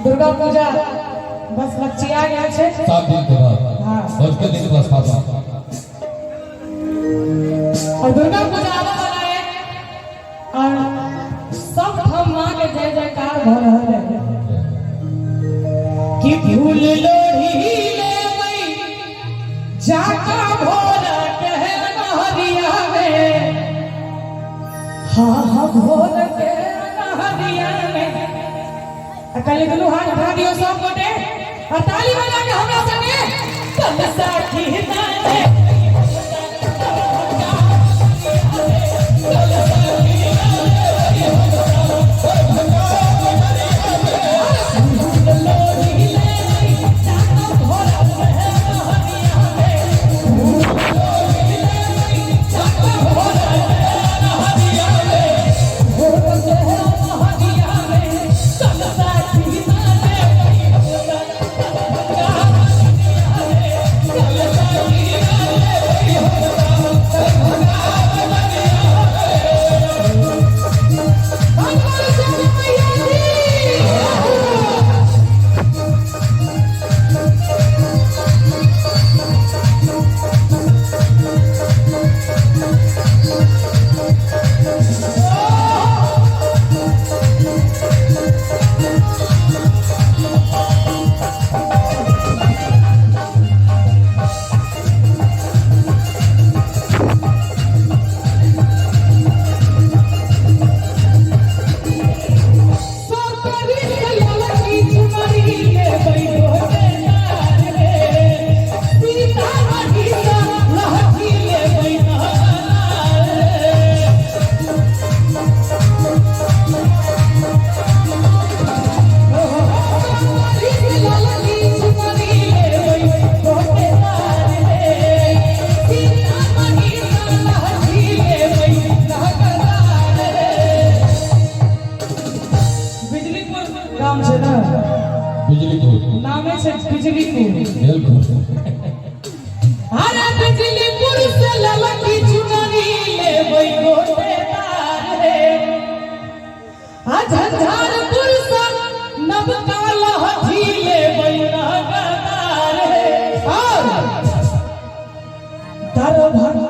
दुर्गा पूजा बस बच्ची आ गया छे 7 दिन के बाद। हां आज के दिन बस खाता। और दुर्गा पूजा आने वाला है और सब हम मां के जय जयकार भ रहल है कि फूल लोढ़ी लेबै जाका भोर कह नहरिया में हां भोर के नहरिया में अकल दुनु हाथ उठा दियो सब गोटे और ताली बजा के हमरा संगे कल साथी नाचे नामे से बिजलीपुर अरे बिजलीपुर से ललकी चुनरी लेबै गोटेदार रे आ झंझारपुर से नवका लहठी लेबै नगदार रे और दरभंगा